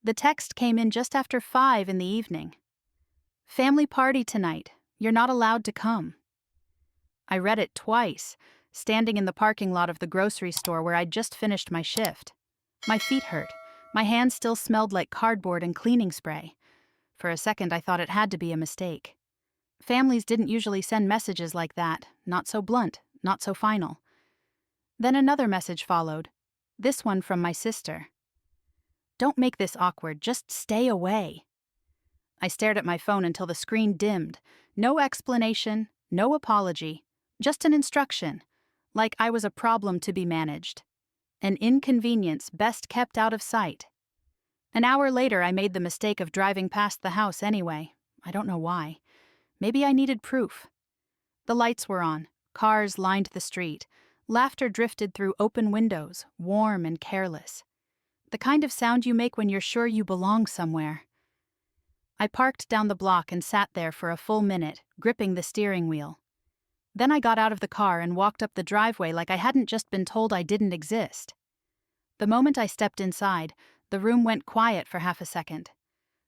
The text came in just after 5 in the evening. "Family party tonight. You're not allowed to come." I read it twice, standing in the parking lot of the grocery store where I'd just finished my shift. My feet hurt. My hands still smelled like cardboard and cleaning spray. For a second, I thought it had to be a mistake. Families didn't usually send messages like that, not so blunt, not so final. Then another message followed, this one from my sister. "Don't make this awkward, just stay away." I stared at my phone until the screen dimmed. No explanation, no apology, just an instruction, like I was a problem to be managed. An inconvenience best kept out of sight. An hour later, I made the mistake of driving past the house anyway. I don't know why. Maybe I needed proof. The lights were on. Cars lined the street. Laughter drifted through open windows, warm and careless. The kind of sound you make when you're sure you belong somewhere. I parked down the block and sat there for a full minute, gripping the steering wheel. Then I got out of the car and walked up the driveway like I hadn't just been told I didn't exist. The moment I stepped inside, the room went quiet for half a second.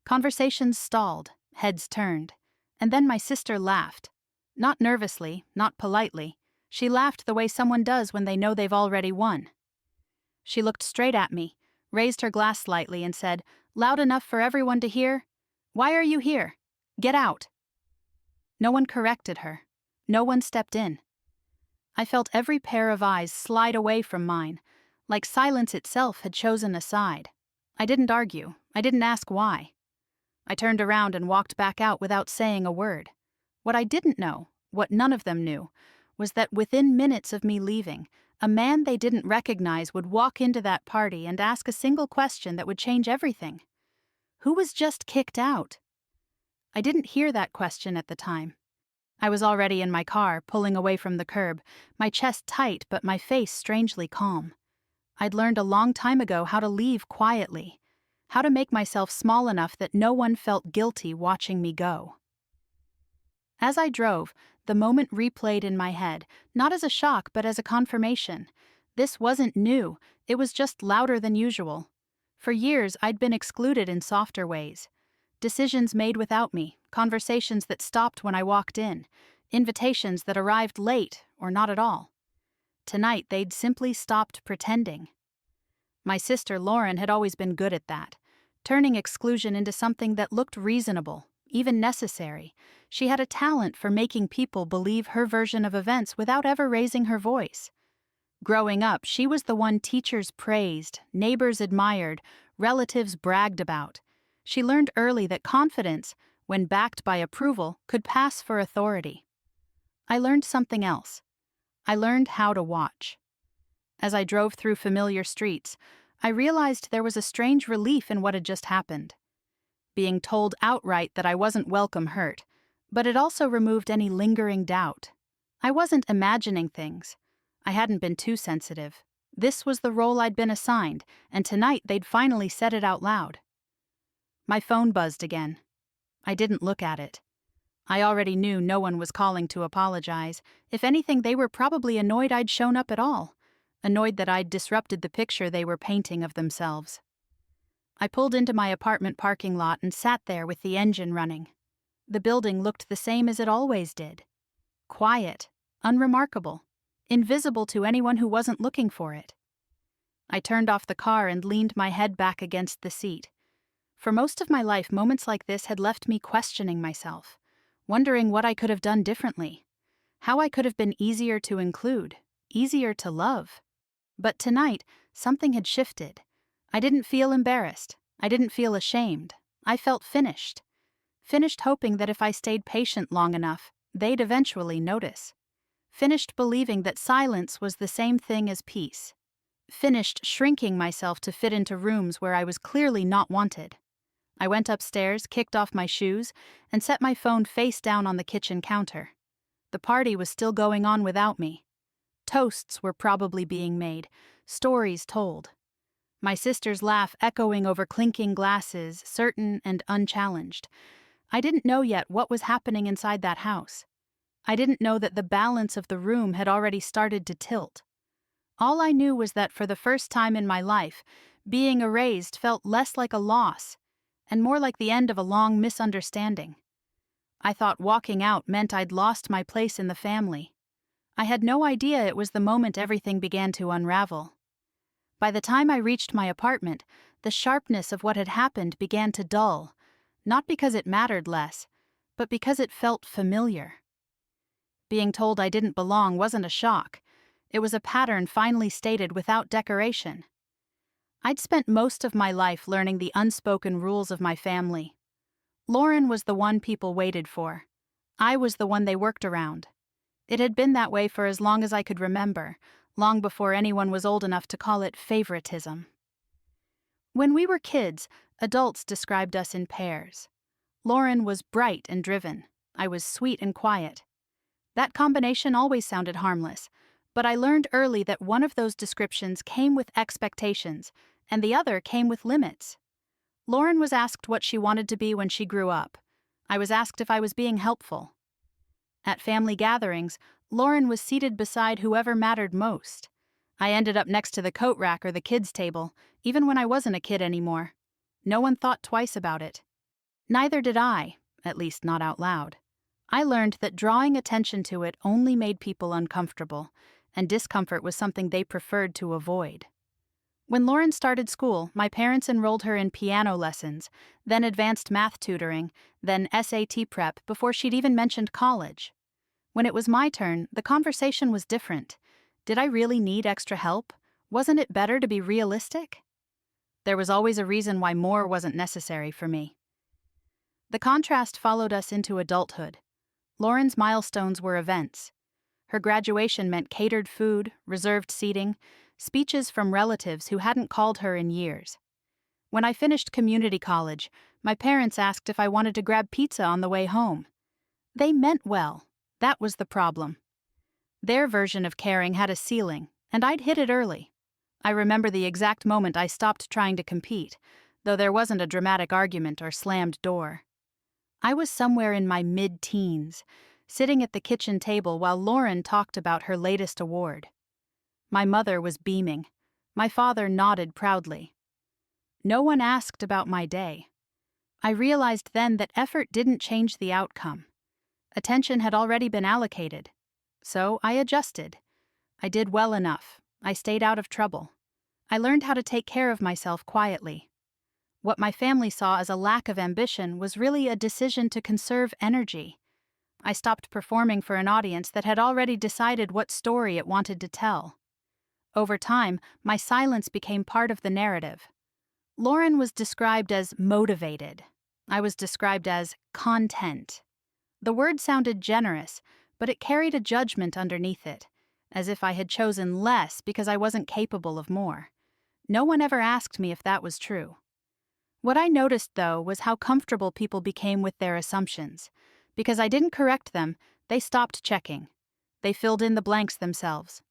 Conversations stalled, heads turned, and then my sister laughed. Not nervously, not politely. She laughed the way someone does when they know they've already won. She looked straight at me, raised her glass slightly and said, loud enough for everyone to hear, "Why are you here? Get out." No one corrected her. No one stepped in. I felt every pair of eyes slide away from mine, like silence itself had chosen a side. I didn't argue. I didn't ask why. I turned around and walked back out without saying a word. What I didn't know, what none of them knew, was that within minutes of me leaving, a man they didn't recognize would walk into that party and ask a single question that would change everything. Who was just kicked out? I didn't hear that question at the time. I was already in my car, pulling away from the curb, my chest tight but my face strangely calm. I'd learned a long time ago how to leave quietly, how to make myself small enough that no one felt guilty watching me go. As I drove, the moment replayed in my head, not as a shock but as a confirmation. This wasn't new, it was just louder than usual. For years, I'd been excluded in softer ways. Decisions made without me, conversations that stopped when I walked in, invitations that arrived late or not at all. Tonight, they'd simply stopped pretending. My sister Lauren had always been good at that, turning exclusion into something that looked reasonable, even necessary. She had a talent for making people believe her version of events without ever raising her voice. Growing up, she was the one teachers praised, neighbors admired, relatives bragged about. She learned early that confidence, when backed by approval, could pass for authority. I learned something else. I learned how to watch. As I drove through familiar streets, I realized there was a strange relief in what had just happened. Being told outright that I wasn't welcome hurt, but it also removed any lingering doubt. I wasn't imagining things. I hadn't been too sensitive. This was the role I'd been assigned, and tonight they'd finally said it out loud. My phone buzzed again. I didn't look at it. I already knew no one was calling to apologize. If anything, they were probably annoyed I'd shown up at all, annoyed that I'd disrupted the picture they were painting of themselves. I pulled into my apartment parking lot and sat there with the engine running. The building looked the same as it always did. Quiet, unremarkable, invisible to anyone who wasn't looking for it. I turned off the car and leaned my head back against the seat. For most of my life, moments like this had left me questioning myself, wondering what I could have done differently, how I could have been easier to include, easier to love. But tonight, something had shifted. I didn't feel embarrassed. I didn't feel ashamed. I felt finished. Finished hoping that if I stayed patient long enough, they'd eventually notice. Finished believing that silence was the same thing as peace. Finished shrinking myself to fit into rooms where I was clearly not wanted. I went upstairs, kicked off my shoes, and set my phone face down on the kitchen counter. The party was still going on without me. Toasts were probably being made, stories told. My sister's laugh echoing over clinking glasses, certain and unchallenged. I didn't know yet what was happening inside that house. I didn't know that the balance of the room had already started to tilt. All I knew was that for the first time in my life, Being erased felt less like a loss and more like the end of a long misunderstanding. I thought walking out meant I'd lost my place in the family. I had no idea it was the moment everything began to unravel. By the time I reached my apartment, the sharpness of what had happened began to dull, not because it mattered less, but because it felt familiar. Being told I didn't belong wasn't a shock. It was a pattern finally stated without decoration. I'd spent most of my life learning the unspoken rules of my family. Lauren was the one people waited for. I was the one they worked around. It had been that way for as long as I could remember, long before anyone was old enough to call it favoritism. When we were kids, adults described us in pairs. Lauren was bright and driven. I was sweet and quiet. That combination always sounded harmless, but I learned early that one of those descriptions came with expectations, and the other came with limits. Lauren was asked what she wanted to be when she grew up. I was asked if I was being helpful. At family gatherings, Lauren was seated beside whoever mattered most. I ended up next to the coat rack or the kids' table, even when I wasn't a kid anymore. No one thought twice about it. Neither did I, at least not out loud. I learned that drawing attention to it only made people uncomfortable, and discomfort was something they preferred to avoid. When Lauren started school, my parents enrolled her in piano lessons, then advanced math tutoring, then SAT prep before she'd even mentioned college. When it was my turn, the conversation was different. Did I really need extra help? Wasn't it better to be realistic? There was always a reason why more wasn't necessary for me. The contrast followed us into adulthood. Lauren's milestones were events. Her graduation meant catered food, reserved seating, speeches from relatives who hadn't called her in years. When I finished community college, my parents asked if I wanted to grab pizza on the way home. They meant well. That was the problem. Their version of caring had a ceiling, and I'd hit it early. I remember the exact moment I stopped trying to compete, though there wasn't a dramatic argument or slammed door. I was somewhere in my mid-teens, sitting at the kitchen table while Lauren talked about her latest award. My mother was beaming. My father nodded proudly. No one asked about my day. I realized then that effort didn't change the outcome. Attention had already been allocated. So I adjusted. I did well enough. I stayed out of trouble. I learned how to take care of myself quietly. What my family saw as a lack of ambition was really a decision to conserve energy. I stopped performing for an audience that had already decided what story it wanted to tell. Over time, my silence became part of the narrative. Lauren was described as motivated. I was described as content. The word sounded generous, but it carried a judgment underneath it, as if I had chosen less because I wasn't capable of more. No one ever asked me if that was true. What I noticed, though, was how comfortable people became with their assumptions. Because I didn't correct them, they stopped checking. They filled in the blanks themselves.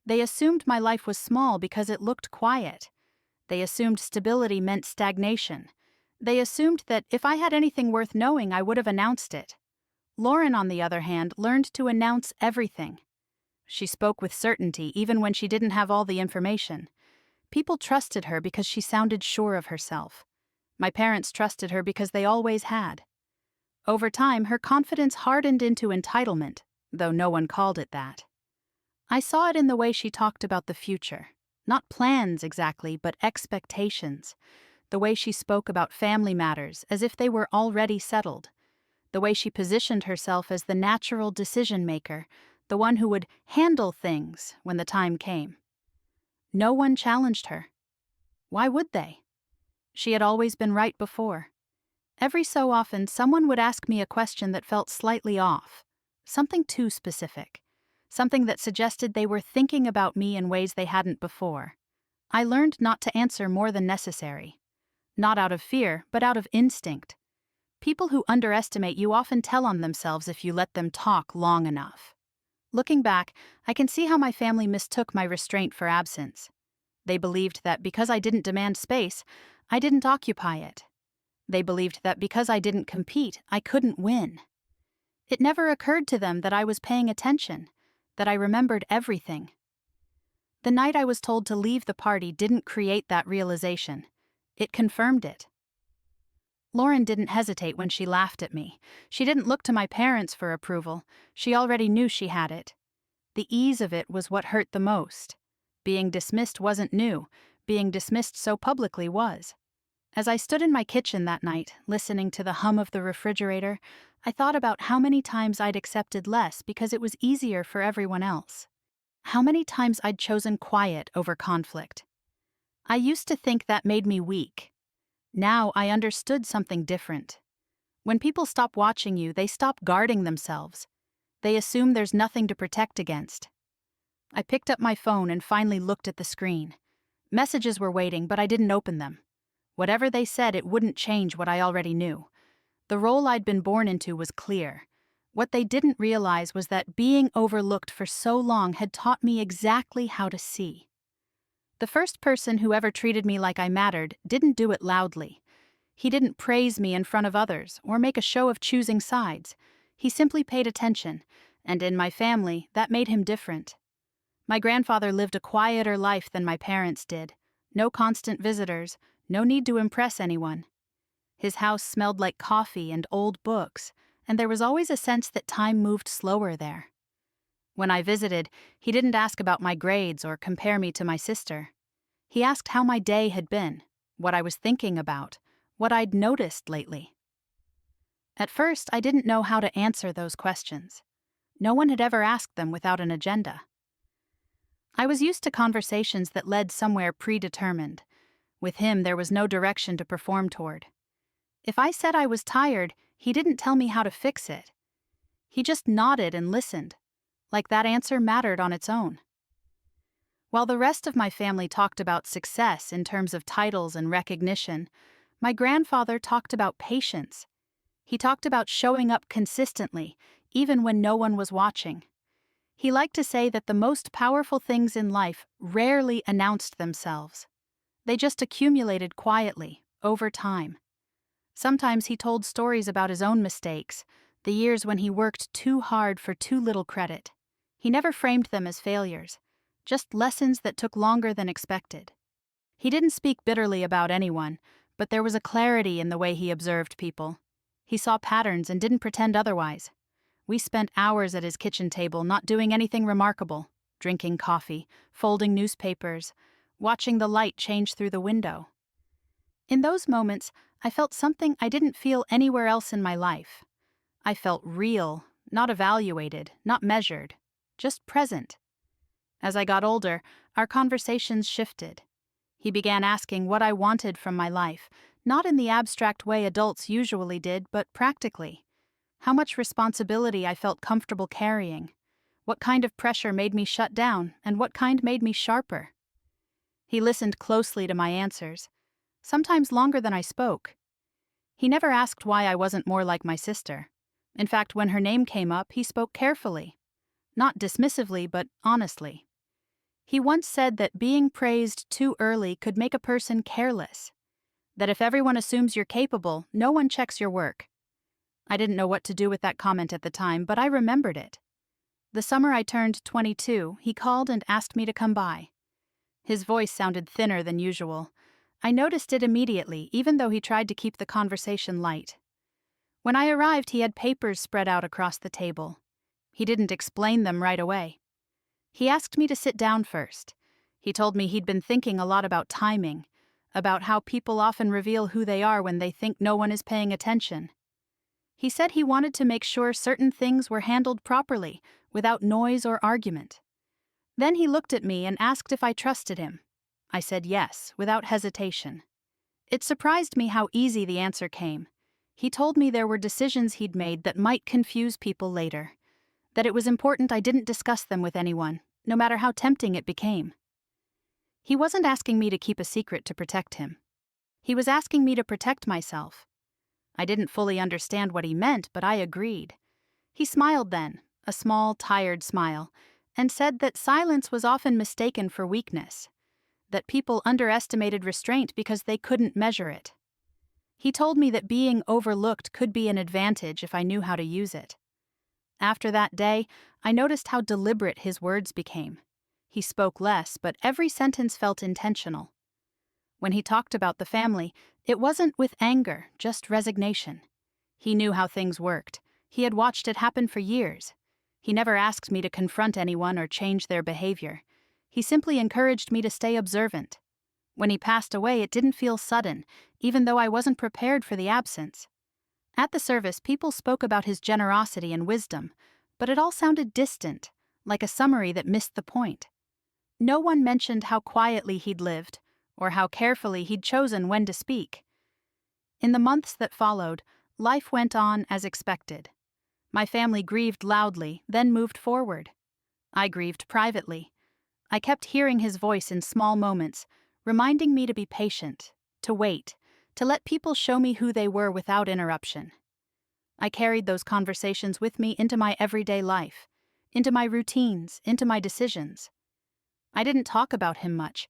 They assumed my life was small because it looked quiet. They assumed stability meant stagnation. They assumed that if I had anything worth knowing, I would have announced it. Lauren, on the other hand, learned to announce everything. She spoke with certainty even when she didn't have all the information. People trusted her because she sounded sure of herself. My parents trusted her because they always had. Over time, her confidence hardened into entitlement, though no one called it that. I saw it in the way she talked about the future. Not plans exactly, but expectations. The way she spoke about family matters as if they were already settled. The way she positioned herself as the natural decision-maker, the one who would handle things when the time came. No one challenged her. Why would they? She had always been right before. Every so often, someone would ask me a question that felt slightly off, something too specific, something that suggested they were thinking about me in ways they hadn't before. I learned not to answer more than necessary. Not out of fear, but out of instinct. People who underestimate you often tell on themselves if you let them talk long enough. Looking back, I can see how my family mistook my restraint for absence. They believed that because I didn't demand space, I didn't occupy it. They believed that because I didn't compete, I couldn't win. It never occurred to them that I was paying attention, that I remembered everything. The night I was told to leave the party didn't create that realization. It confirmed it. Lauren didn't hesitate when she laughed at me. She didn't look to my parents for approval. She already knew she had it. The ease of it was what hurt the most. Being dismissed wasn't new. Being dismissed so publicly was. As I stood in my kitchen that night, listening to the hum of the refrigerator, I thought about how many times I'd accepted less because it was easier for everyone else. How many times I'd chosen quiet over conflict. I used to think that made me weak. Now I understood something different. When people stop watching you, they stop guarding themselves. They assume there's nothing to protect against. I picked up my phone and finally looked at the screen. Messages were waiting, but I didn't open them. Whatever they said, it wouldn't change what I already knew. The role I'd been born into was clear. What they didn't realize was that being overlooked for so long had taught me exactly how to see. The first person who ever treated me like I mattered didn't do it loudly. He didn't praise me in front of others or make a show of choosing sides. He simply paid attention, and in my family, that made him different. My grandfather lived a quieter life than my parents did. No constant visitors, no need to impress anyone. His house smelled like coffee and old books, and there was always a sense that time moved slower there. When I visited, he didn't ask about my grades or compare me to my sister. He asked how my day had been, what I was thinking about, what I'd noticed lately. At first, I didn't know how to answer those questions. No one had ever asked them without an agenda. I was used to conversations that led somewhere predetermined. With him, there was no direction to perform toward. If I said I was tired, he didn't tell me how to fix it. He just nodded and listened, like that answer mattered on its own. While the rest of my family talked about success in terms of titles and recognition, my grandfather talked about patience. He talked about showing up consistently, even when no one was watching. He liked to say that the most powerful things in life rarely announced themselves. They just accumulated quietly, over time. Sometimes he told stories about his own mistakes, the years when he worked too hard for too little credit. He never framed them as failures, just lessons that took longer than expected. He didn't speak bitterly about anyone, but there was a clarity in the way he observed people. He saw patterns and didn't pretend otherwise. We spent hours at his kitchen table not doing anything remarkable, drinking coffee, folding newspapers, watching the light change through the window. In those moments, I felt something I didn't feel anywhere else in my life. I felt real, not evaluated, not measured, just present. As I got older, our conversations shifted. He began asking what I wanted from my life, not in the abstract way adults usually did, but practically. How much responsibility I felt comfortable carrying. What kind of pressure made me shut down, and what kind made me sharper. He listened closely to my answers, sometimes longer than I spoke. He never asked why I wasn't more like my sister. In fact, when her name came up, he spoke carefully. Not dismissively, but honestly. He once said that being praised too early could make a person careless. That if everyone assumes you're capable, no one checks your work. I didn't know what to do with that comment at the time, but I remembered it. The summer I turned 22, he called and asked me to come by. His voice sounded thinner than usual. I noticed it immediately, even though he tried to keep the conversation light. When I arrived, he had papers spread out across the table. He didn't explain them right away. He asked me to sit down first. He told me he'd been thinking a lot about timing, about how people often reveal who they are when they think no one is paying attention. He said he wanted to make sure certain things were handled properly, without noise or argument. Then he looked at me and asked if I trusted him. I said yes, without hesitation. It surprised me how easy the answer came. He told me there were decisions he'd made that might confuse people later, that it was important I didn't discuss them with anyone, no matter how tempting it became. He wasn't asking me to keep a secret to protect him. He was asking me to protect myself. I didn't fully understand what he meant, but I agreed. He smiled then, a small, tired smile, and said that silence was often mistaken for weakness, that people underestimated restraint because they couldn't measure it. He told me that being overlooked could be an advantage if I knew how to use it. After that day, I noticed how deliberate his words became. He spoke less, but every sentence felt intentional. When he talked about the family, it wasn't with anger, just resignation. He knew how things worked. He had watched it happen for years. He never asked me to confront anyone or change their behavior. He simply encouraged me to stay observant. When he passed away, it didn't feel sudden, even though I wasn't prepared for the absence. At the service, people spoke about his generosity and wisdom, but it all sounded distant, like a summary that missed the point. No one mentioned how quietly he'd lived, or how carefully he'd chosen when to speak. In the months that followed, life went on as expected. My family grieved loudly, then moved forward. I grieved privately. I kept hearing his voice in small moments, reminding me to be patient, to wait, to let people show me who they were without interruption. I carried those conversations with me into my everyday life, into my routines, into my decisions. I didn't talk about him much.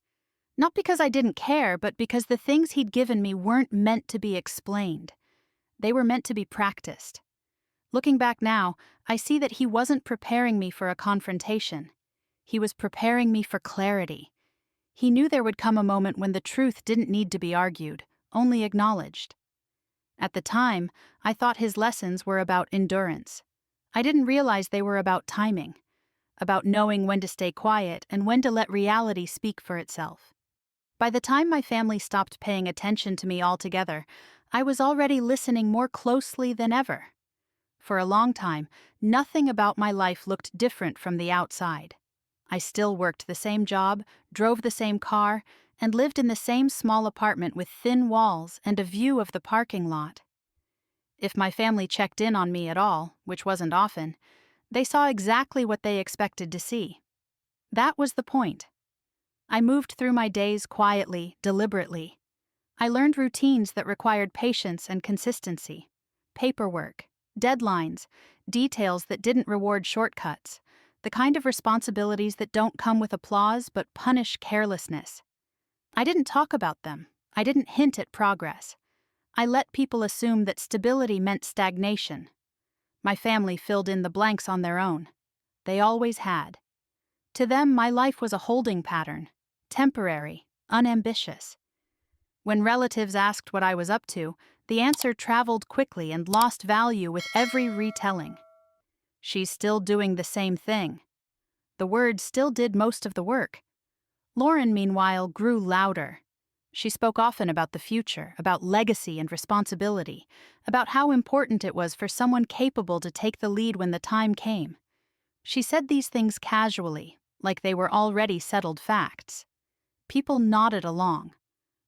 Not because I didn't care, but because the things he'd given me weren't meant to be explained. They were meant to be practiced. Looking back now, I see that he wasn't preparing me for a confrontation. He was preparing me for clarity. He knew there would come a moment when the truth didn't need to be argued, only acknowledged. At the time, I thought his lessons were about endurance. I didn't realize they were about timing, about knowing when to stay quiet and when to let reality speak for itself. By the time my family stopped paying attention to me altogether, I was already listening more closely than ever. For a long time, nothing about my life looked different from the outside. I still worked the same job, drove the same car, and lived in the same small apartment with thin walls and a view of the parking lot. If my family checked in on me at all, which wasn't often, they saw exactly what they expected to see. That was the point. I moved through my days quietly, deliberately. I learned routines that required patience and consistency, paperwork, deadlines, details that didn't reward shortcuts, the kind of responsibilities that don't come with applause but punish carelessness. I didn't talk about them. I didn't hint at progress. I let people assume that stability meant stagnation. My family filled in the blanks on their own. They always had. To them, my life was a holding pattern, temporary, unambitious. When relatives asked what I was up to, the answer traveled quickly and lost value with every retelling. She's still doing the same thing. The words still did most of the work. Lauren, meanwhile, grew louder. She spoke often about the future, about legacy and responsibility, about how important it was for someone capable to take the lead when the time came. She said these things casually, like they were already settled facts. People nodded along.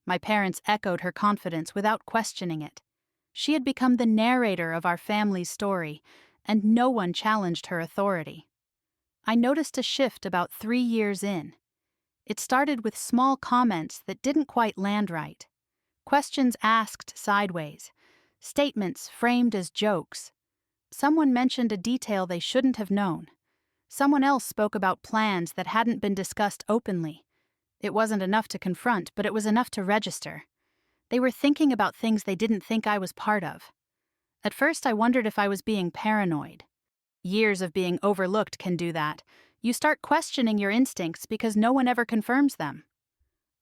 My parents echoed her confidence without questioning it. She had become the narrator of our family's story, and no one challenged her authority. I noticed a shift about 3 years in. It started with small comments that didn't quite land right. Questions asked sideways. Statements framed as jokes. Someone mentioned a detail they shouldn't have known. Someone else spoke about plans that hadn't been discussed openly. It wasn't enough to confront, but it was enough to register. They were thinking about things they didn't think I was part of. At first, I wondered if I was being paranoid. Years of being overlooked can do that. You start questioning your instincts because no one ever confirms them.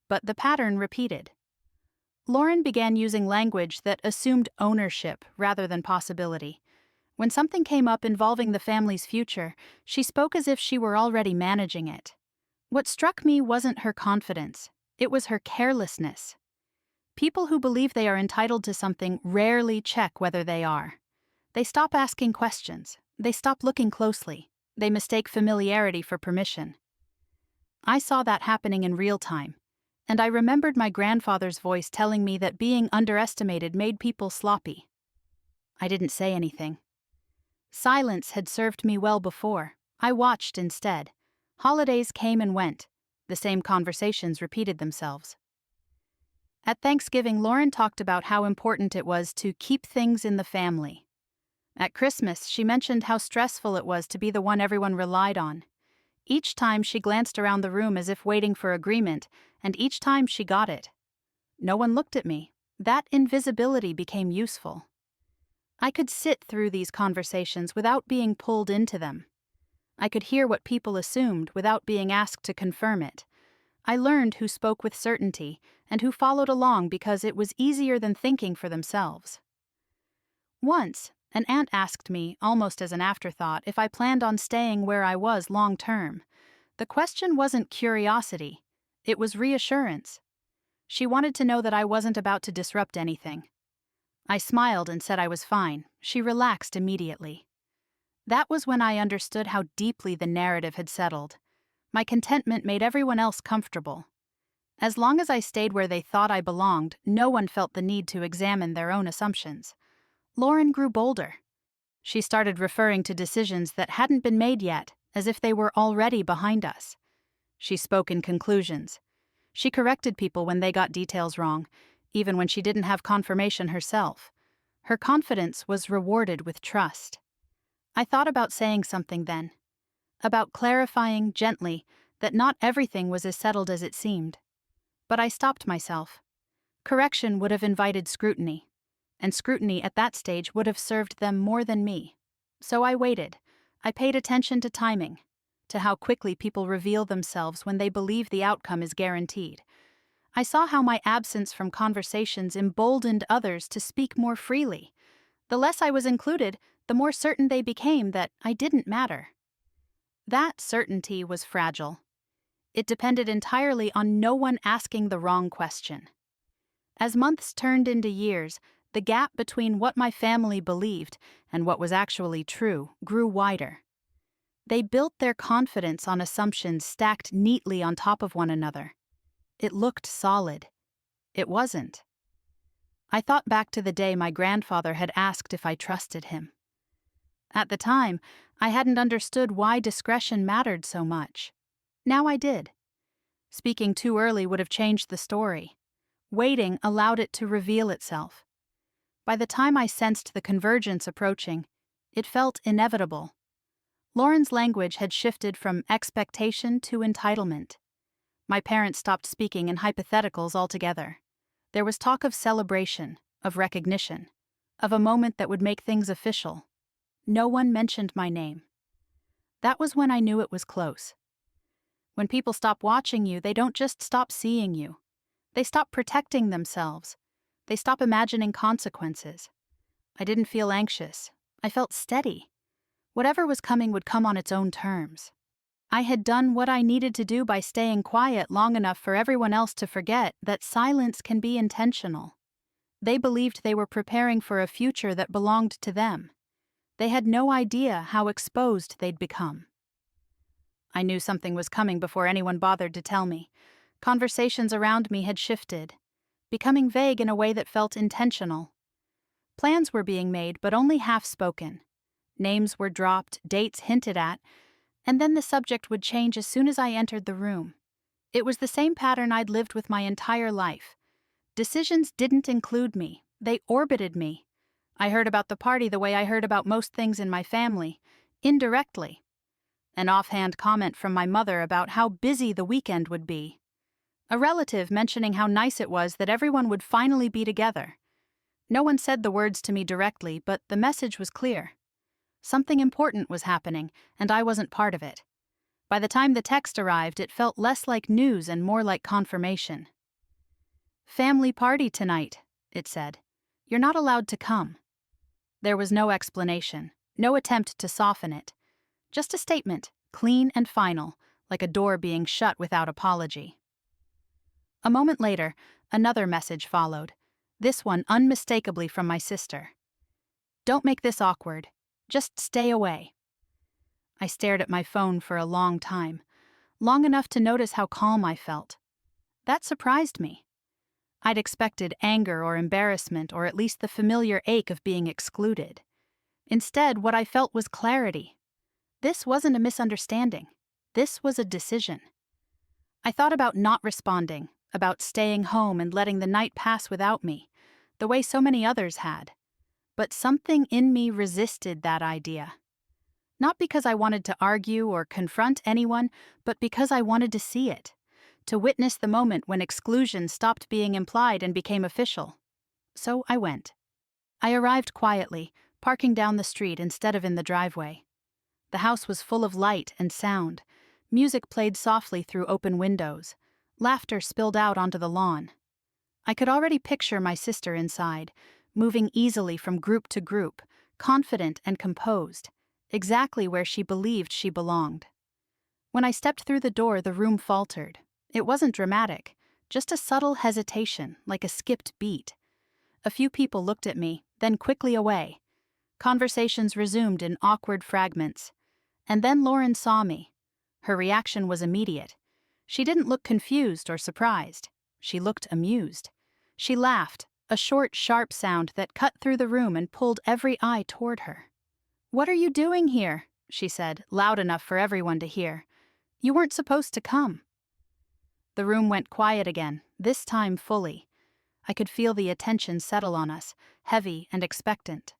But the pattern repeated. Lauren began using language that assumed ownership rather than possibility. When something came up involving the family's future, she spoke as if she were already managing it. What struck me wasn't her confidence, it was her carelessness. People who believe they are entitled to something rarely check whether they are. They stop asking questions. They stop looking closely. They mistake familiarity for permission. I saw that happening in real time, and I remembered my grandfather's voice telling me that being underestimated made people sloppy. I didn't say anything. Silence had served me well before. I watched instead. Holidays came and went. The same conversations repeated themselves. At Thanksgiving, Lauren talked about how important it was to keep things in the family. At Christmas, she mentioned how stressful it was to be the one everyone relied on. Each time she glanced around the room as if waiting for agreement, and each time she got it. No one looked at me. That invisibility became useful. I could sit through these conversations without being pulled into them. I could hear what people assumed without being asked to confirm it. I learned who spoke with certainty and who followed along because it was easier than thinking for themselves. Once, an aunt asked me, almost as an afterthought, if I planned on staying where I was long term. The question wasn't curiosity, it was reassurance. She wanted to know that I wasn't about to disrupt anything. I smiled and said I was fine. She relaxed immediately. That was when I understood how deeply the narrative had settled. My contentment made everyone else comfortable. As long as I stayed where they thought I belonged, no one felt the need to examine their own assumptions. Lauren grew bolder. She started referring to decisions that hadn't been made yet, as if they were already behind us. She spoke in conclusions. She corrected people when they got details wrong, even when she didn't have confirmation herself. Her confidence was rewarded with trust. I thought about saying something then, about clarifying gently that not everything was as settled as it seemed. But I stopped myself. Correction would have invited scrutiny, and scrutiny at that stage would have served them more than me. So I waited. I paid attention to timing, to how quickly people reveal themselves when they believe the outcome is guaranteed. I saw how my absence from conversations emboldened others to speak more freely. The less I was included, the more certain they became that I didn't matter. That certainty was fragile. It depended entirely on no one asking the wrong question. As months turned into years, the gap between what my family believed and what was actually true grew wider. They built their confidence on assumptions stacked neatly on top of one another. It looked solid. It wasn't. I thought back to the day my grandfather had asked if I trusted him. At the time, I hadn't understood why discretion mattered so much. Now I did. Speaking too early would have changed the story. Waiting allowed it to reveal itself. By the time I sensed the convergence approaching, it felt inevitable. Lauren's language had shifted from expectation to entitlement. My parents stopped speaking in hypotheticals altogether. There was talk of celebration, of recognition, of a moment that would make things official. No one mentioned my name. That was when I knew it was close. When people stop watching you, they don't just stop seeing you. They stop protecting themselves. They stop imagining consequences. I didn't feel anxious. I felt steady. Whatever was coming would come on its own terms. I had done what I needed to do by staying quiet long enough for everyone else to forget that silence can be intentional. They believed they were preparing for a future that belonged to them. They had no idea how exposed they'd become. I knew something was coming before anyone bothered to tell me. Conversations around me had shifted, becoming vague in a way that felt intentional. Plans were being made, but only half-spoken. Names were dropped, dates hinted at, and then the subject would change as soon as I entered the room. It was the same pattern I'd lived with my entire life. Decisions didn't include me, they orbited me. I heard about the party the way I heard about most things in my family, indirectly. An offhand comment from my mother about how busy the weekend would be. A relative mentioning how nice it was that everyone would finally be together. No one said the words to me directly, but the message was clear. Something important was happening, and I wasn't part of it. By the time the text arrived, it felt less like news and more like confirmation. "Family party tonight," it said. "You're not allowed to come." There was no explanation, no attempt to soften it. Just a statement, clean and final, like a door being shut without apology. A moment later, another message followed, this one unmistakably from my sister. "Don't make this awkward. Just stay away." I stared at my phone for a long time, long enough to notice how calm I felt. That surprised me. I'd expected anger or embarrassment or at least the familiar ache of being excluded. Instead, what I felt was clarity. This wasn't a misunderstanding. This was a decision. I thought about not responding, about staying home and letting the night pass without me, the way so many others had. But something in me resisted that idea. Not because I wanted to argue or confront anyone, but because I wanted to see it, to witness the moment when exclusion stopped being implied and became official. So I went. I arrived quietly, parking down the street instead of in the driveway. The house was full of light and sound. Music played softly through open windows. Laughter spilled out onto the lawn. I could already picture my sister inside, moving easily from group to group, confident and composed, exactly where she believed she belonged. When I stepped through the door, the room faltered. It wasn't dramatic, just a subtle hesitation, like a skipped beat. A few people looked at me, then quickly away. Conversations resumed in awkward fragments. And then Lauren saw me. Her reaction was immediate. She didn't look confused or surprised. She looked amused. She laughed, a short, sharp sound that cut through the room and pulled every eye toward her. "What are you doing here?" she said, loud enough for everyone to hear. "You weren't supposed to come." The room went quiet again, this time fully. I could feel the attention settle on us, heavy and expectant.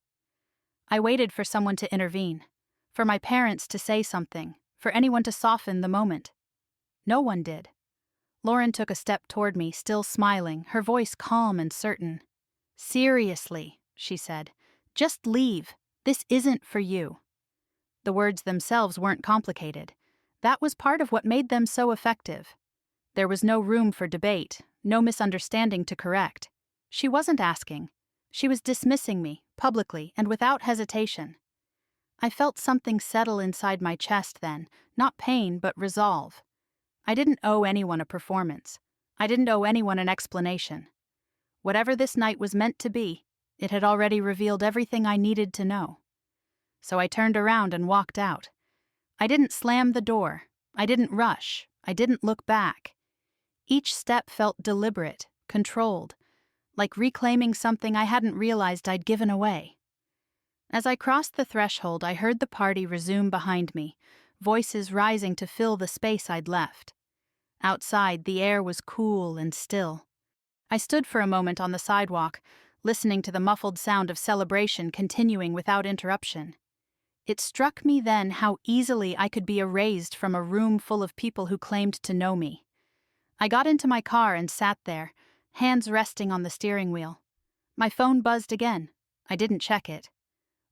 I waited for someone to intervene, for my parents to say something, for anyone to soften the moment. No one did. Lauren took a step toward me, still smiling, her voice calm and certain. "Seriously," she said, "just leave. This isn't for you." The words themselves weren't complicated. That was part of what made them so effective. There was no room for debate, no misunderstanding to correct. She wasn't asking. She was dismissing me, publicly and without hesitation. I felt something settle inside my chest then, not pain but resolve. I didn't owe anyone a performance. I didn't owe anyone an explanation. Whatever this night was meant to be, it had already revealed everything I needed to know. So I turned around and walked out. I didn't slam the door. I didn't rush. I didn't look back. Each step felt deliberate, controlled, like reclaiming something I hadn't realized I'd given away. As I crossed the threshold, I heard the party resume behind me, voices rising to fill the space I'd left. Outside, the air was cool and still. I stood for a moment on the sidewalk, listening to the muffled sound of celebration continuing without interruption. It struck me then how easily I could be erased from a room full of people who claimed to know me. I got into my car and sat there, hands resting on the steering wheel. My phone buzzed again. I didn't check it.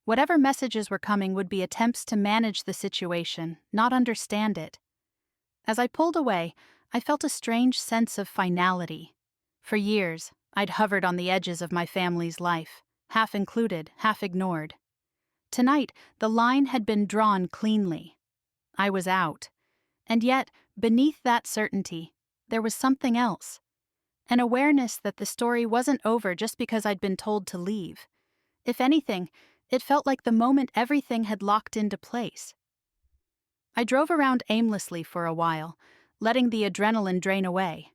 Whatever messages were coming would be attempts to manage the situation, not understand it. As I pulled away, I felt a strange sense of finality. For years, I'd hovered on the edges of my family's life, half included, half ignored. Tonight, the line had been drawn cleanly. I was out. And yet, beneath that certainty, there was something else. An awareness that the story wasn't over just because I'd been told to leave. If anything, it felt like the moment everything had locked into place. I drove around aimlessly for a while, letting the adrenaline drain away.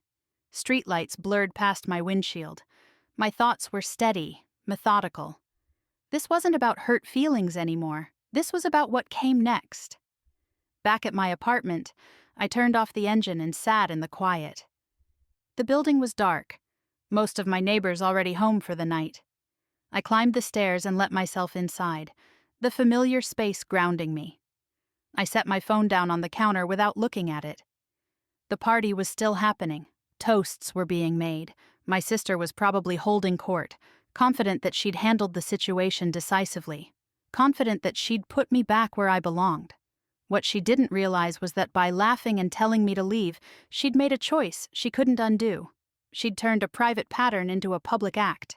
Streetlights blurred past my windshield. My thoughts were steady, methodical. This wasn't about hurt feelings anymore. This was about what came next. Back at my apartment, I turned off the engine and sat in the quiet. The building was dark, most of my neighbors already home for the night. I climbed the stairs and let myself inside, the familiar space grounding me. I set my phone down on the counter without looking at it. The party was still happening. Toasts were being made. My sister was probably holding court, confident that she'd handled the situation decisively, confident that she'd put me back where I belonged. What she didn't realize was that by laughing and telling me to leave, she'd made a choice she couldn't undo. She'd turned a private pattern into a public act.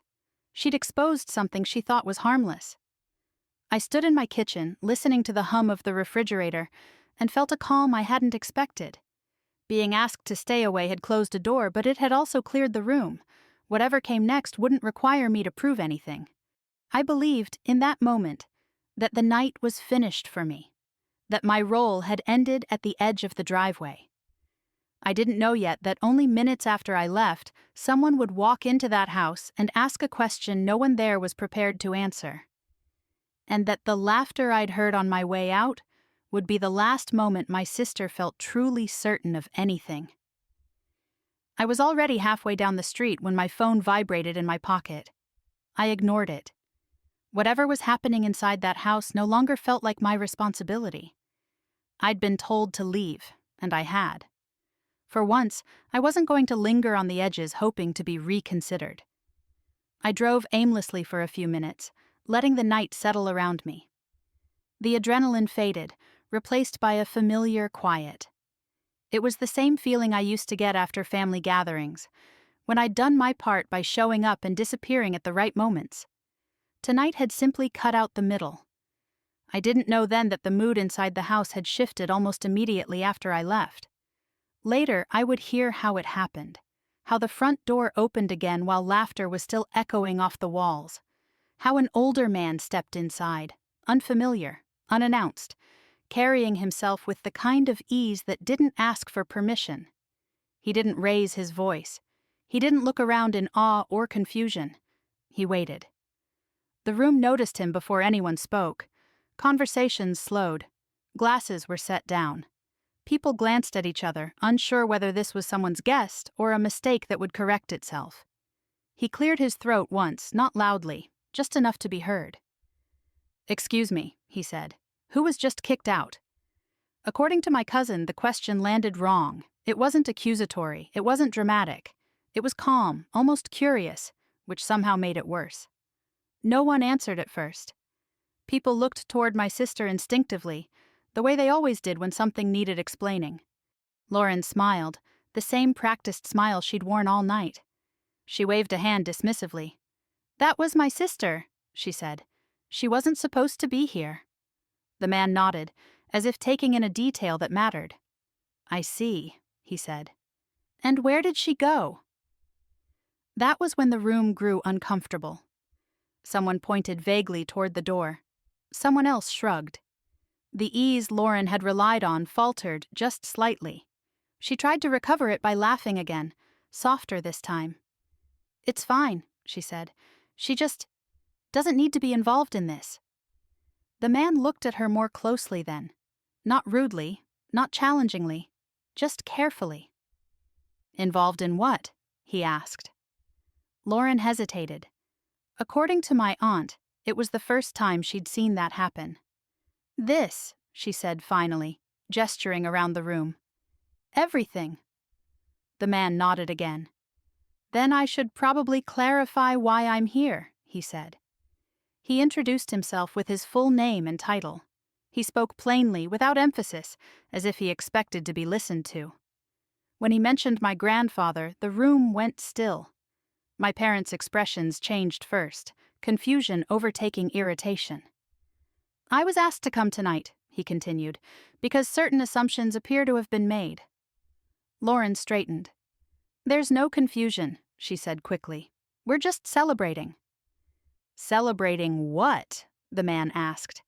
She'd exposed something she thought was harmless. I stood in my kitchen, listening to the hum of the refrigerator, and felt a calm I hadn't expected. Being asked to stay away had closed a door, but it had also cleared the room. Whatever came next wouldn't require me to prove anything. I believed, in that moment, that the night was finished for me, that my role had ended at the edge of the driveway. I didn't know yet that only minutes after I left, someone would walk into that house and ask a question no one there was prepared to answer. And that the laughter I'd heard on my way out would be the last moment my sister felt truly certain of anything. I was already halfway down the street when my phone vibrated in my pocket. I ignored it. Whatever was happening inside that house no longer felt like my responsibility. I'd been told to leave, and I had. For once, I wasn't going to linger on the edges hoping to be reconsidered. I drove aimlessly for a few minutes, letting the night settle around me. The adrenaline faded, replaced by a familiar quiet. It was the same feeling I used to get after family gatherings, when I'd done my part by showing up and disappearing at the right moments. Tonight had simply cut out the middle. I didn't know then that the mood inside the house had shifted almost immediately after I left. Later, I would hear how it happened, how the front door opened again while laughter was still echoing off the walls, how an older man stepped inside, unfamiliar, unannounced, carrying himself with the kind of ease that didn't ask for permission. He didn't raise his voice. He didn't look around in awe or confusion. He waited. The room noticed him before anyone spoke. Conversations slowed. Glasses were set down. People glanced at each other, unsure whether this was someone's guest or a mistake that would correct itself. He cleared his throat once, not loudly, just enough to be heard. "Excuse me," he said. "Who was just kicked out?" According to my cousin, the question landed wrong. It wasn't accusatory, it wasn't dramatic. It was calm, almost curious, which somehow made it worse. No one answered at first. People looked toward my sister instinctively, the way they always did when something needed explaining. Lauren smiled, the same practiced smile she'd worn all night. She waved a hand dismissively. "That was my sister," she said. "She wasn't supposed to be here." The man nodded, as if taking in a detail that mattered. "I see," he said. "And where did she go?" That was when the room grew uncomfortable. Someone pointed vaguely toward the door. Someone else shrugged. The ease Lauren had relied on faltered just slightly. She tried to recover it by laughing again, softer this time. "It's fine," she said. "She just doesn't need to be involved in this." The man looked at her more closely then. Not rudely, not challengingly, just carefully. "Involved in what?" he asked. Lauren hesitated. According to my aunt, it was the first time she'd seen that happen. "This," she said finally, gesturing around the room. "Everything." The man nodded again. "Then I should probably clarify why I'm here," he said. He introduced himself with his full name and title. He spoke plainly, without emphasis, as if he expected to be listened to. When he mentioned my grandfather, the room went still. My parents' expressions changed first, confusion overtaking irritation. "I was asked to come tonight," he continued, "because certain assumptions appear to have been made." Lauren straightened. "There's no confusion," she said quickly. "We're just celebrating." "Celebrating what?" the man asked.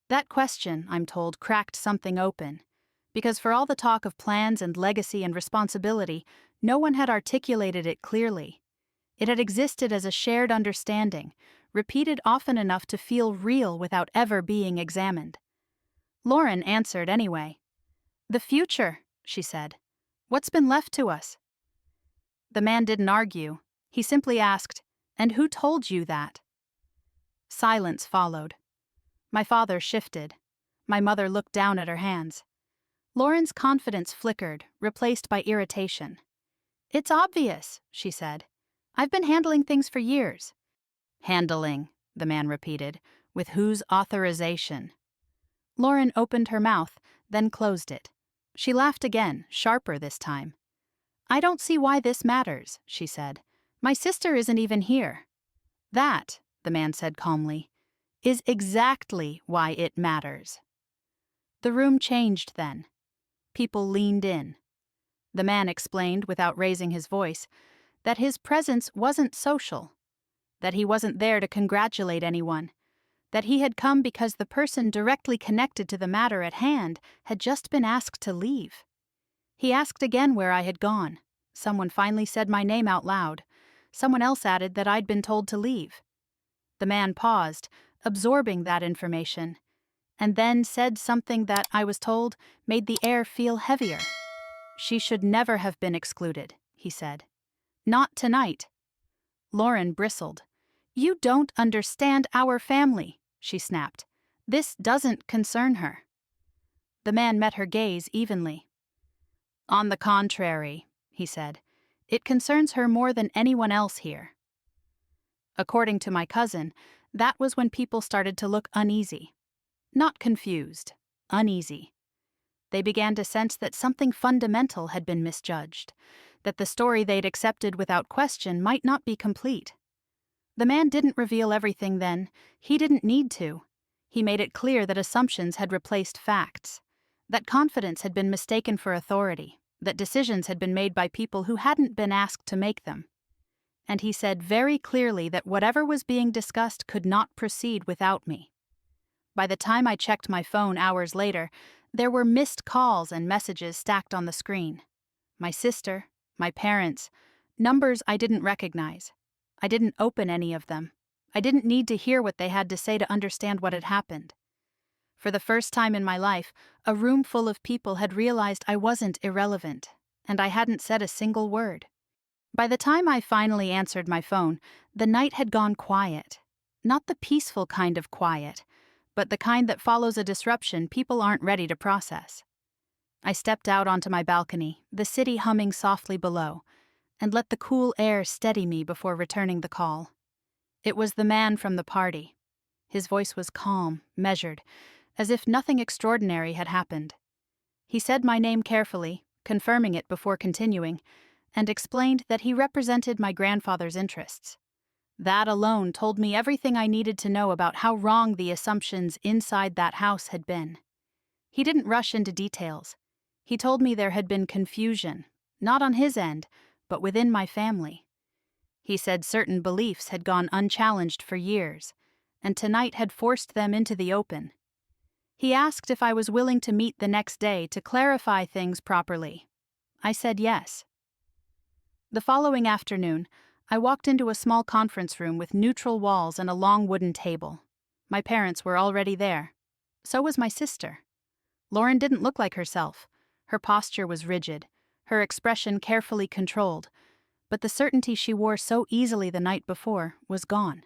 That question, I'm told, cracked something open, because for all the talk of plans and legacy and responsibility, no one had articulated it clearly. It had existed as a shared understanding, repeated often enough to feel real without ever being examined. Lauren answered anyway. "The future," she said. "What's been left to us?" The man didn't argue. He simply asked, "And who told you that?" Silence followed. My father shifted. My mother looked down at her hands. Lauren's confidence flickered, replaced by irritation. "It's obvious," she said. "I've been handling things for years." "Handling," the man repeated, "with whose authorization?" Lauren opened her mouth, then closed it. She laughed again, sharper this time. "I don't see why this matters," she said. "My sister isn't even here." "That," the man said calmly, "is exactly why it matters." The room changed then. People leaned in. The man explained, without raising his voice, that his presence wasn't social, that he wasn't there to congratulate anyone, that he had come because the person directly connected to the matter at hand had just been asked to leave. He asked again where I had gone. Someone finally said my name out loud. Someone else added that I'd been told to leave. The man paused, absorbing that information, and then said something that, I was told, made the air feel heavier. "She should never have been excluded," he said. "Not tonight." Lauren bristled. "You don't understand our family," she snapped. "This doesn't concern her." The man met her gaze evenly. "On the contrary," he said, "it concerns her more than anyone else here." According to my cousin, that was when people started to look uneasy. Not confused, uneasy. They began to sense that something fundamental had been misjudged, that the story they'd accepted without question might not be complete. The man didn't reveal everything then. He didn't need to. He made it clear that assumptions had replaced facts, that confidence had been mistaken for authority, that decisions had been made by people who hadn't been asked to make them. And he said very clearly that whatever was being discussed could not proceed without me. By the time I checked my phone hours later, there were missed calls and messages stacked on the screen. My sister, my parents, numbers I didn't recognize. I didn't open any of them. I didn't need to hear what they had to say to understand what had happened. For the first time in my life, a room full of people had realized I wasn't irrelevant, and I hadn't said a single word. By the time I finally answered my phone, the night had gone quiet. Not the peaceful kind of quiet, but the kind that follows a disruption people aren't ready to process. I stepped out onto my balcony, the city humming softly below, and let the cool air steady me before returning the call. It was the man from the party. His voice was calm, measured, as if nothing extraordinary had happened. He said my name carefully, confirming it before continuing, and explained that he represented my grandfather's interests. That alone told me everything I needed to know about how wrong the assumptions inside that house had been. He didn't rush into details. He told me there had been confusion, not on his end, but within my family. He said certain beliefs had gone unchallenged for years, and tonight had forced them into the open. He asked if I was willing to meet the next day to clarify things properly. I said yes. The following afternoon, I walked into a small conference room with neutral walls and a long wooden table. My parents were already there. So was my sister. Lauren didn't look like herself. Her posture was rigid, her expression carefully controlled, but the certainty she wore so easily the night before was gone.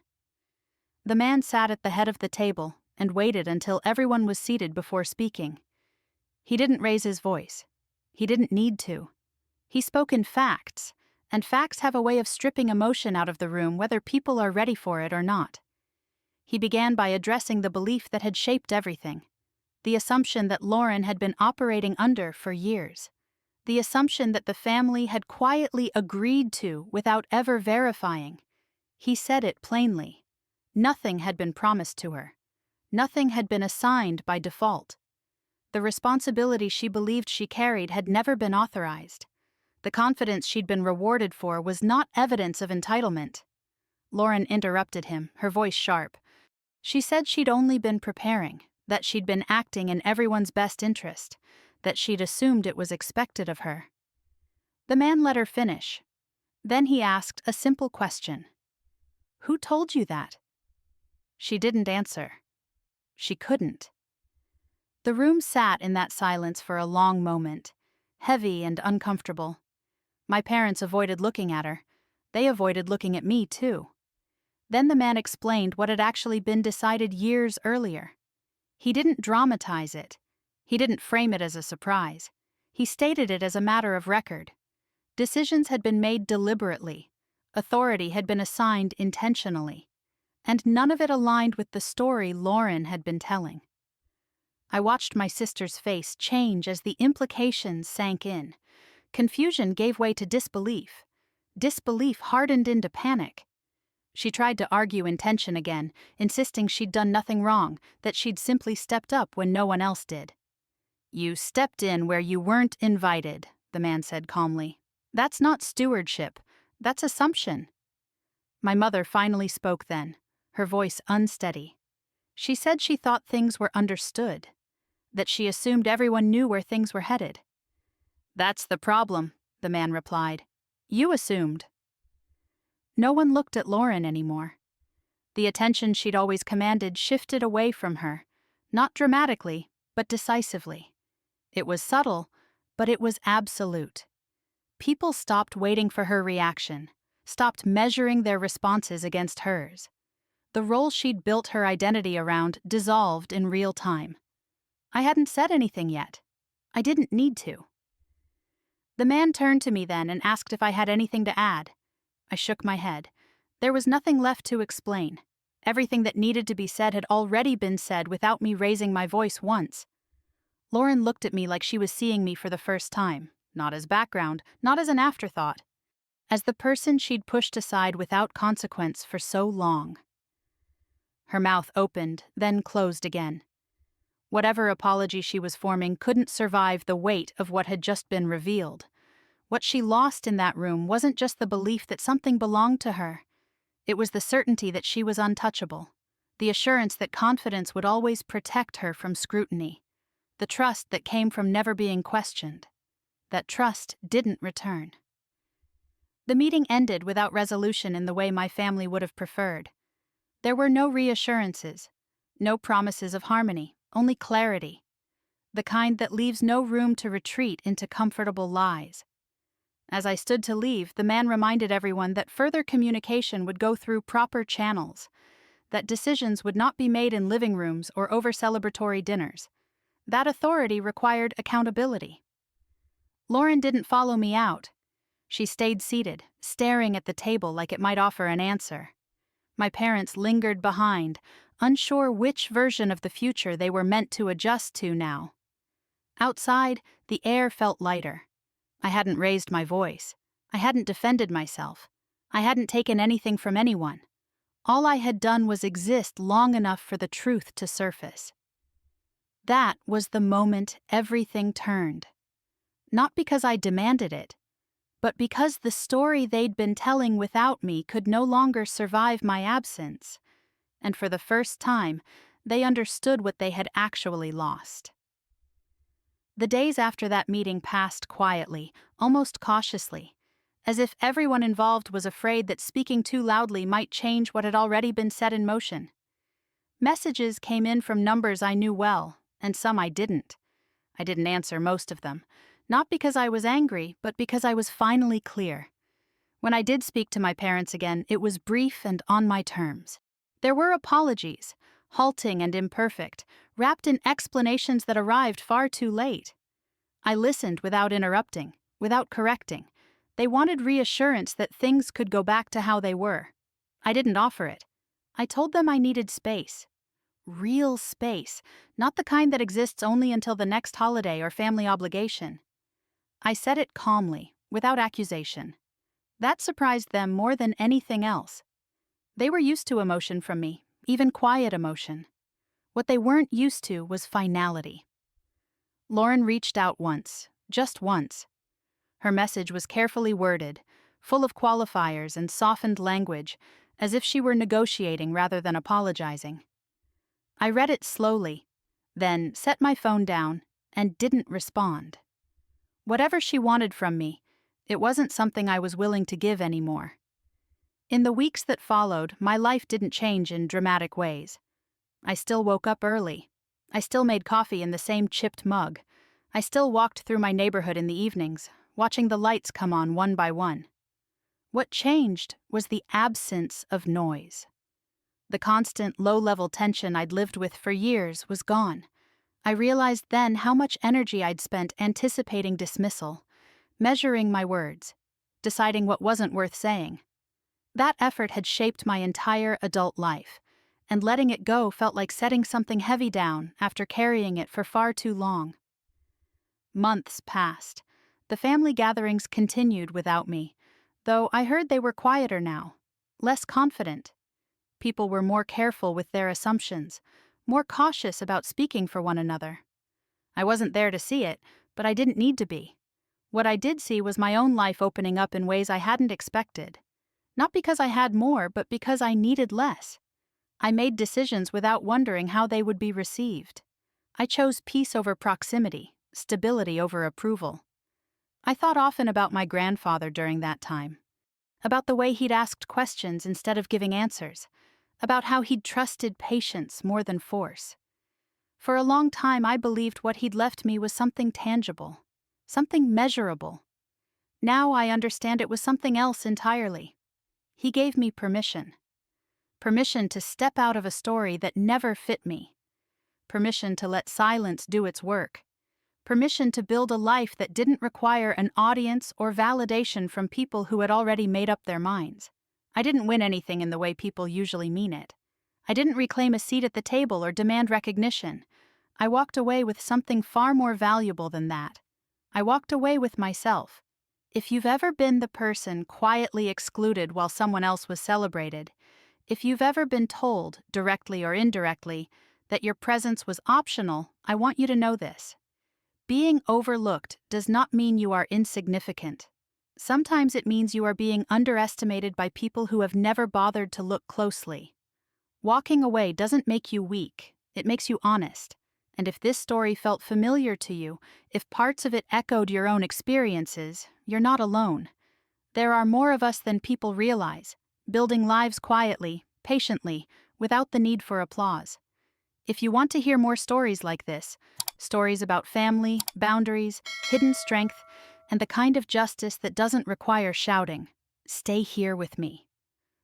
The man sat at the head of the table and waited until everyone was seated before speaking. He didn't raise his voice. He didn't need to. He spoke in facts, and facts have a way of stripping emotion out of the room whether people are ready for it or not. He began by addressing the belief that had shaped everything, the assumption that Lauren had been operating under for years, the assumption that the family had quietly agreed to without ever verifying. He said it plainly. Nothing had been promised to her. Nothing had been assigned by default. The responsibility she believed she carried had never been authorized. The confidence she'd been rewarded for was not evidence of entitlement. Lauren interrupted him, her voice sharp. She said she'd only been preparing, that she'd been acting in everyone's best interest, that she'd assumed it was expected of her. The man let her finish. Then he asked a simple question. "Who told you that?" She didn't answer. She couldn't. The room sat in that silence for a long moment, heavy and uncomfortable. My parents avoided looking at her. They avoided looking at me, too. Then the man explained what had actually been decided years earlier. He didn't dramatize it. He didn't frame it as a surprise. He stated it as a matter of record. Decisions had been made deliberately. Authority had been assigned intentionally. And none of it aligned with the story Lauren had been telling. I watched my sister's face change as the implications sank in. Confusion gave way to disbelief. Disbelief hardened into panic. She tried to argue intention again, insisting she'd done nothing wrong, that she'd simply stepped up when no one else did. "You stepped in where you weren't invited," the man said calmly. "That's not stewardship. That's assumption." My mother finally spoke then, her voice unsteady. She said she thought things were understood, that she assumed everyone knew where things were headed. "That's the problem," the man replied. "You assumed." No one looked at Lauren anymore. The attention she'd always commanded shifted away from her, not dramatically, but decisively. It was subtle, but it was absolute. People stopped waiting for her reaction, stopped measuring their responses against hers. The role she'd built her identity around dissolved in real time. I hadn't said anything yet. I didn't need to. The man turned to me then and asked if I had anything to add. I shook my head. There was nothing left to explain. Everything that needed to be said had already been said without me raising my voice once. Lauren looked at me like she was seeing me for the first time, not as background, not as an afterthought, as the person she'd pushed aside without consequence for so long. Her mouth opened, then closed again. Whatever apology she was forming couldn't survive the weight of what had just been revealed. What she lost in that room wasn't just the belief that something belonged to her. It was the certainty that she was untouchable, the assurance that confidence would always protect her from scrutiny, the trust that came from never being questioned. That trust didn't return. The meeting ended without resolution in the way my family would have preferred. There were no reassurances, no promises of harmony, only clarity, the kind that leaves no room to retreat into comfortable lies. As I stood to leave, the man reminded everyone that further communication would go through proper channels, that decisions would not be made in living rooms or over celebratory dinners. That authority required accountability. Lauren didn't follow me out. She stayed seated, staring at the table like it might offer an answer. My parents lingered behind, unsure which version of the future they were meant to adjust to now. Outside, the air felt lighter. I hadn't raised my voice. I hadn't defended myself. I hadn't taken anything from anyone. All I had done was exist long enough for the truth to surface. That was the moment everything turned. Not because I demanded it, but because the story they'd been telling without me could no longer survive my absence, and for the first time, they understood what they had actually lost. The days after that meeting passed quietly, almost cautiously, as if everyone involved was afraid that speaking too loudly might change what had already been set in motion. Messages came in from numbers I knew well, and some I didn't. I didn't answer most of them, not because I was angry, but because I was finally clear. When I did speak to my parents again, it was brief and on my terms. There were apologies, halting and imperfect, wrapped in explanations that arrived far too late. I listened without interrupting, without correcting. They wanted reassurance that things could go back to how they were. I didn't offer it. I told them I needed space. Real space, not the kind that exists only until the next holiday or family obligation. I said it calmly, without accusation. That surprised them more than anything else. They were used to emotion from me, even quiet emotion. What they weren't used to was finality. Lauren reached out once, just once. Her message was carefully worded, full of qualifiers and softened language, as if she were negotiating rather than apologizing. I read it slowly, then set my phone down and didn't respond. Whatever she wanted from me, it wasn't something I was willing to give anymore. In the weeks that followed, my life didn't change in dramatic ways. I still woke up early. I still made coffee in the same chipped mug. I still walked through my neighborhood in the evenings, watching the lights come on one by one. What changed was the absence of noise. The constant low-level tension I'd lived with for years was gone. I realized then how much energy I'd spent anticipating dismissal, measuring my words, deciding what wasn't worth saying. That effort had shaped my entire adult life, and letting it go felt like setting something heavy down after carrying it for far too long. Months passed. The family gatherings continued without me, though I heard they were quieter now, less confident. People were more careful with their assumptions, more cautious about speaking for one another. I wasn't there to see it, but I didn't need to be. What I did see was my own life opening up in ways I hadn't expected. Not because I had more, but because I needed less. I made decisions without wondering how they would be received. I chose peace over proximity, stability over approval. I thought often about my grandfather during that time, about the way he'd asked questions instead of giving answers, about how he'd trusted patience more than force. For a long time, I believed what he'd left me was something tangible, something measurable. Now I understand it was something else entirely. He gave me permission. Permission to step out of a story that never fit me. Permission to let silence do its work. Permission to build a life that didn't require an audience or validation from people who had already made up their minds. I didn't win anything in the way people usually mean it. I didn't reclaim a seat at the table or demand recognition. I walked away with something far more valuable than that. I walked away with myself. If you've ever been the person quietly excluded while someone else was celebrated, if you've ever been told, directly or indirectly, that your presence was optional, I want you to know this. Being overlooked does not mean you are insignificant. Sometimes it means you are being underestimated by people who have never bothered to look closely. Walking away doesn't make you weak, it makes you honest. And if this story felt familiar to you, if parts of it echoed your own experiences, you're not alone. There are more of us than people realize, building lives quietly, patiently, without the need for applause. If you want to hear more stories like this, stories about family, boundaries, hidden strength, and the kind of justice that doesn't require shouting, stay here with me.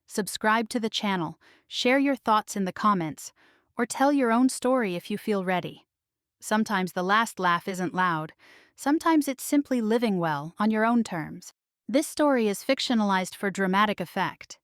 Subscribe to the channel, share your thoughts in the comments, or tell your own story if you feel ready. Sometimes the last laugh isn't loud, sometimes it's simply living well on your own terms. This story is fictionalized for dramatic effect.